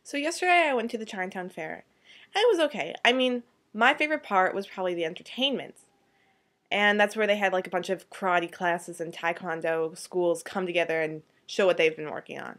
So yesterday I went to the Chinatown Fair, and it was okay. I mean, my favorite part was probably the entertainment. And that's where they had like a bunch of karate classes and taekwondo schools come together and show what they've been working on.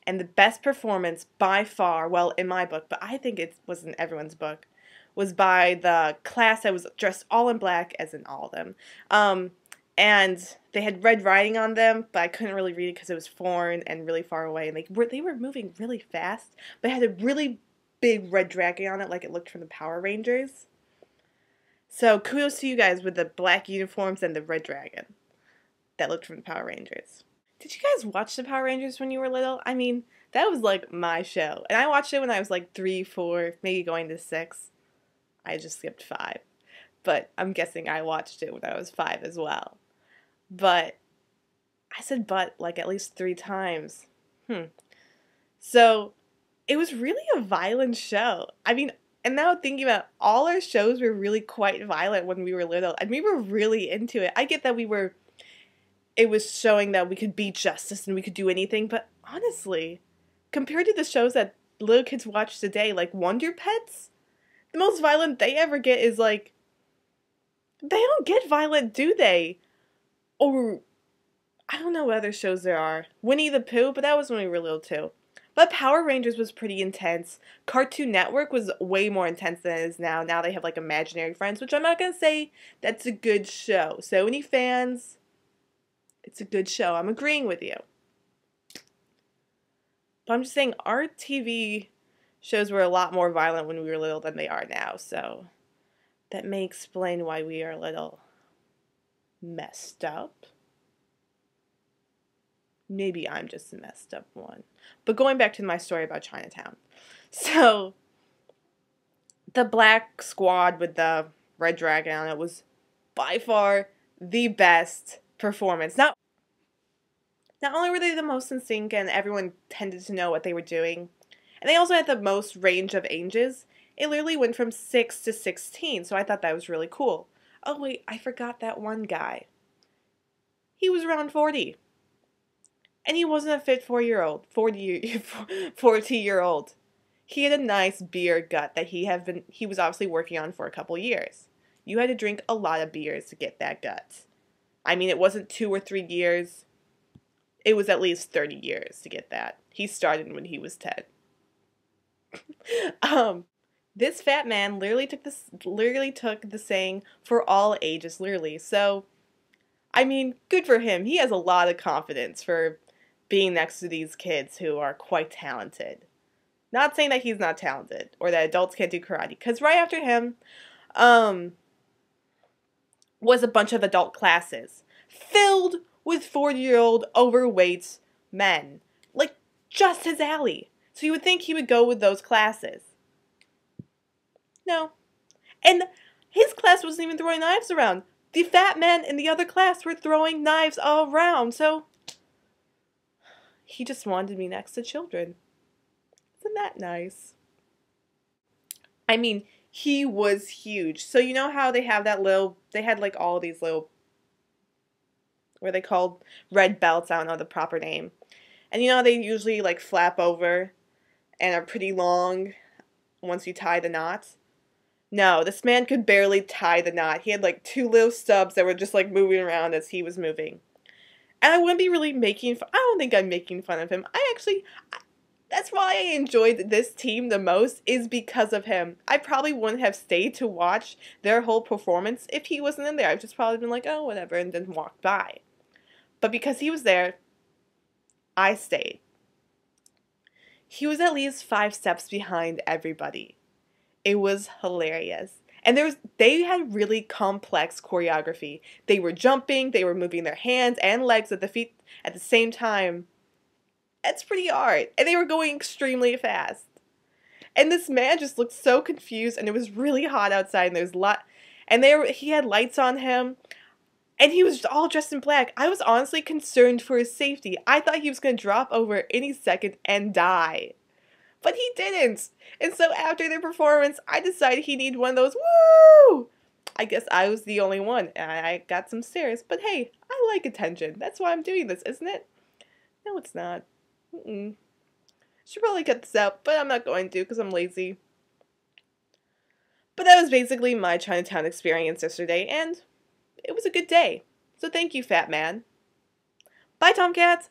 And the best performance by far, well, in my book, but I think it was in everyone's book, was by the class that was dressed all in black, as in all of them. Um, and they had red writing on them, but I couldn't really read it because it was foreign and really far away. And they were moving really fast, but it had a really big red dragon on it, like it looked from the Power Rangers. So kudos to you guys with the black uniforms and the red dragon that looked from the Power Rangers. Did you guys watch the Power Rangers when you were little? I mean, that was like my show. And I watched it when I was like 3, 4, maybe going to 6. I just skipped 5. But I'm guessing I watched it when I was 5 as well. But I said but like at least 3 times. So it was really a violent show. I mean, and now thinking about all our shows were really quite violent when we were little, and we were really into it. I get that it was showing that we could be justice and we could do anything, but honestly, compared to the shows that little kids watch today, like Wonder Pets, the most violent they ever get is like, they don't get violent, do they? Or, I don't know what other shows there are. Winnie the Pooh, but that was when we were little too. But Power Rangers was pretty intense. Cartoon Network was way more intense than it is now. Now they have like Imaginary Friends, which I'm not going to say that's a good show. So any fans, it's a good show. I'm agreeing with you. But I'm just saying our TV shows were a lot more violent when we were little than they are now. So that may explain why we are a little messed up. Maybe I'm just a messed up one. But going back to my story about Chinatown. So, the black squad with the red dragon on it was by far the best performance. Not only were they the most in sync and everyone tended to know what they were doing, and they also had the most range of ages. It literally went from 6 to 16, so I thought that was really cool. Oh wait, I forgot that one guy. He was around 40. And he wasn't a fit 4-year-old, 40-year-old. He had a nice beer gut that he was obviously working on for a couple years. You had to drink a lot of beers to get that gut. I mean, it wasn't 2 or 3 years. It was at least 30 years to get that. He started when he was 10. This fat man literally took the saying for all ages, literally. So, I mean, good for him. He has a lot of confidence for being next to these kids who are quite talented. Not saying that he's not talented or that adults can't do karate, because right after him was a bunch of adult classes filled with 40-year-old overweight men. Like, just his alley. So you would think he would go with those classes. No. And his class wasn't even throwing knives around. The fat men in the other class were throwing knives all around, so he just wanted to be next to children. Isn't that nice? I mean, he was huge. So you know how they have they had like all these little, what are they called? Red belts, I don't know the proper name. And you know they usually like flap over and are pretty long once you tie the knots? No, this man could barely tie the knot. He had like 2 little stubs that were just like moving around as he was moving. And I wouldn't be really making fun. I don't think I'm making fun of him. That's why I enjoyed this team the most, is because of him. I probably wouldn't have stayed to watch their whole performance if he wasn't in there. I've just probably been like, oh, whatever, and then walked by. But because he was there, I stayed. He was at least 5 steps behind everybody. It was hilarious. And they had really complex choreography. They were jumping, they were moving their hands and legs at the feet at the same time. It's pretty hard. And they were going extremely fast. And this man just looked so confused, and it was really hot outside, and he had lights on him, and he was all dressed in black. I was honestly concerned for his safety. I thought he was going to drop over any second and die. But he didn't. And so after the performance, I decided he needed one of those, woo! I guess I was the only one, and I got some stares. But hey, I like attention. That's why I'm doing this, isn't it? No, it's not. Should probably cut this out, but I'm not going to because I'm lazy. But that was basically my Chinatown experience yesterday, and it was a good day. So thank you, fat man. Bye, Tomcats!